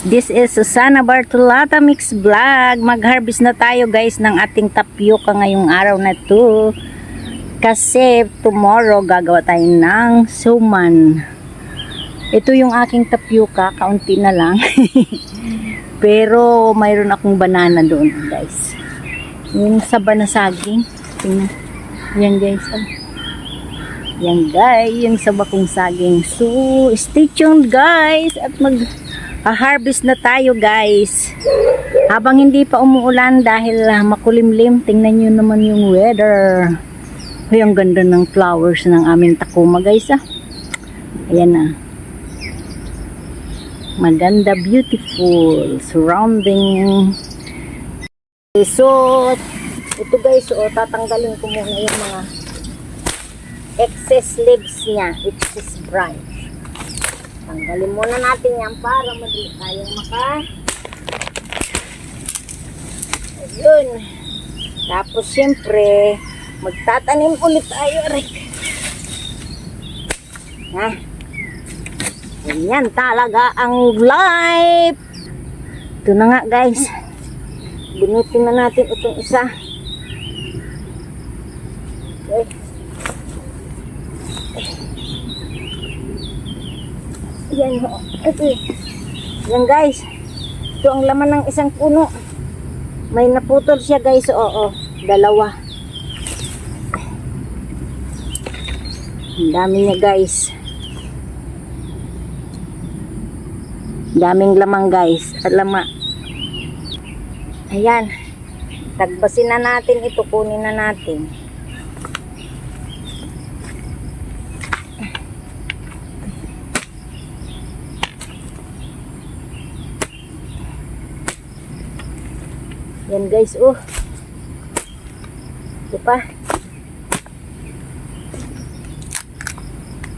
this is Susana Bartolata Mix Vlog. Mag-harvest na tayo guys ng ating tapioca ngayong araw na to. Kasi tomorrow gagawa tayo ng suman. Ito yung aking tapioca, kaunti na lang. Pero mayroon akong banana doon guys. Yung saba na saging. Tingnan. Yan guys. Yan guys, yung saba kong saging. So, stay tuned guys. At mag-harvest na tayo guys. Habang hindi pa umuulan dahil makulimlim. Tingnan nyo naman yung weather. Ay, ang ganda ng flowers ng aming Takuma guys Ayan na. Maganda, beautiful. Surrounding. So, ito guys, tatanggalin ko muna yung mga excess leaves niya, excess branch. Tanggalin muna natin yan para madali tayong ayun. Tapos siyempre magtatanim ulit tayo, Rick. Ganyan talaga ang life. Ito na nga guys, bunutin na natin itong isa. Okay. Yan ho. Yan guys. Ito ang laman ng isang puno. May naputol siya guys. Oo. Dalawa. Ang dami niya guys. Daming lamang guys. Alama. Ayan. Tagbasin na natin ito. Kunin na natin. Yan guys, ito pa.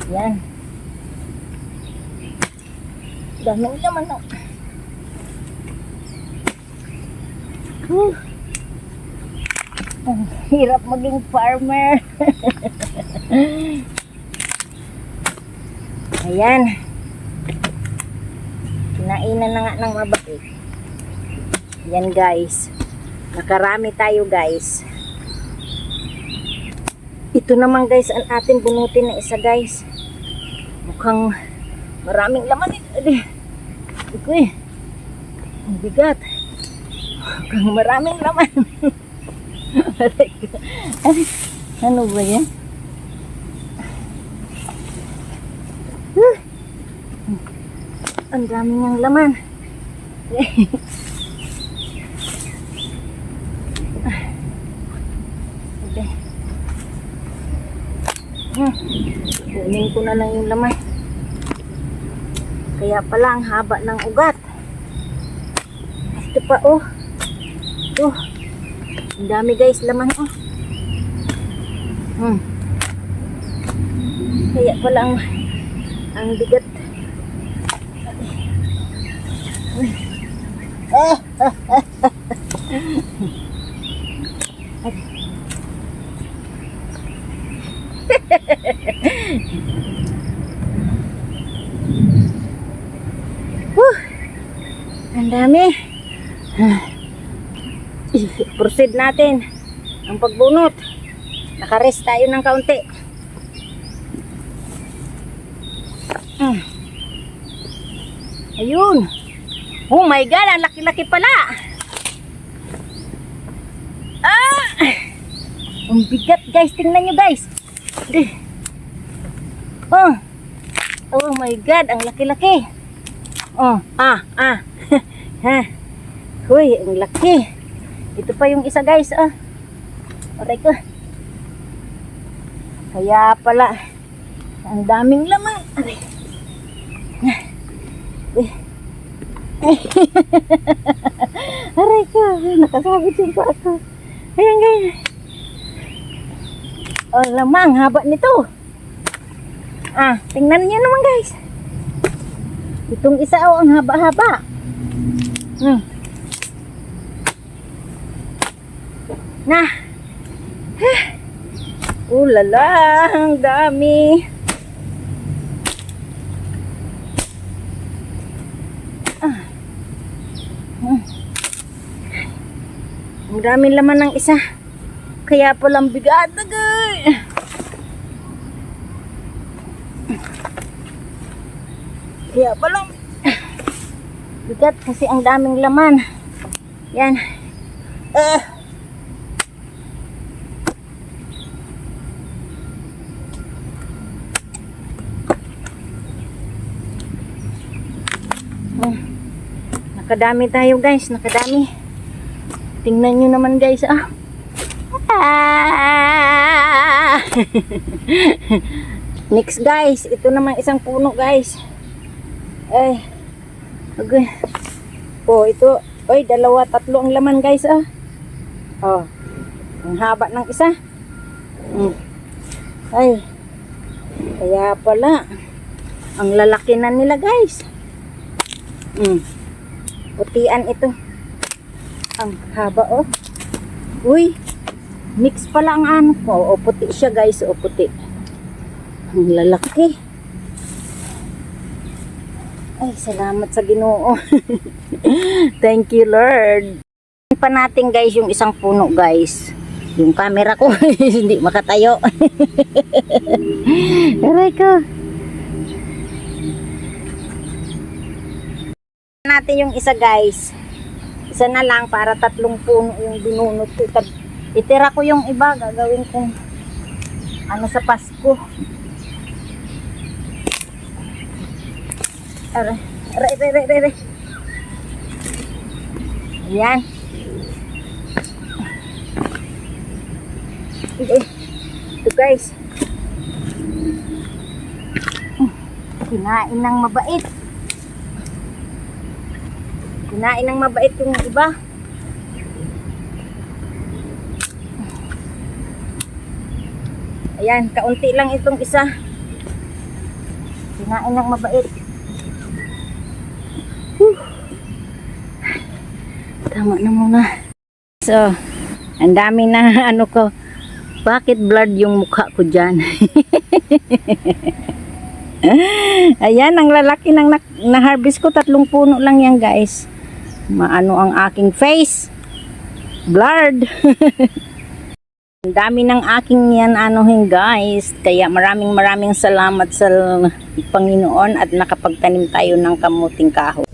Yan. Daming laman Ang hirap maging farmer. Ayan. Kinainan na nga ng mabait. Yan guys. Nakarami tayo guys. Ito naman guys ang ating bunutin na isa guys. Mukhang maraming laman ito. Ito ang bigat. Mukhang maraming laman. Ano ba yan? Ang dami niyang laman. Kunin ko na lang yung laman. Kaya pala ang haba ng ugat. Ito pa ang dami guys laman Kaya pala ang bigat. Ang dami. Proceed natin ang pagbunot. Nakarest tayo ng kaunti. Ayun. Oh my god, ang laki-laki pala. Ang bigat guys, tingnan nyo guys. Oh my god, ang laki-laki. Huy, ang laki. Ito pa yung isa guys. Aray ko. Kaya pala ang daming laman. Aray. Aray ko, nakasabit yung pa ako. Ayan guys. Lamang, haba nito. Tingnan niyo naman guys. Itong isa ang haba-haba. Ulala, ang dami. Maraming laman ng isa. Kaya palang bigat. Agay. Kaya palang bigat kasi ang daming laman. Yan. Nakadami tayo guys, nakadami. Tingnan nyo naman guys, Next guys, ito naman isang puno guys. Okay. Ito, dalawa, tatlo ang laman guys, ang haba ng isa. Kaya pala, ang lalaki na nila guys. Putian ito. Ang haba Uy, mix pala ang ano ko. Puti siya guys, puti. Ang lalaki. Ay, salamat sa Ginoo. Thank you Lord. Pa natin guys yung isang puno guys. Yung camera ko hindi makatayo. Aray ko. Natin yung isa guys. Isa na lang para 3 puno yung binunot ko. Itira ko yung iba, gagawin kong ano sa Pasko. Aray. Ayan. Ito guys. Kinain ng mabait. Kinain ng mabait yung iba. Ayan, kaunti lang itong isa. Kinain ng mabait. Tama na muna. So, ang dami na ano ko. Bakit blood yung mukha ko dyan? Ayan, ang lalaki ng na-harvest ko. 3 puno lang yan guys. Maano ang aking face. Blurred. Ang dami ng aking yan anuhin guys. Kaya maraming salamat sa Panginoon at nakapagtanim tayo ng kamuting kahoy.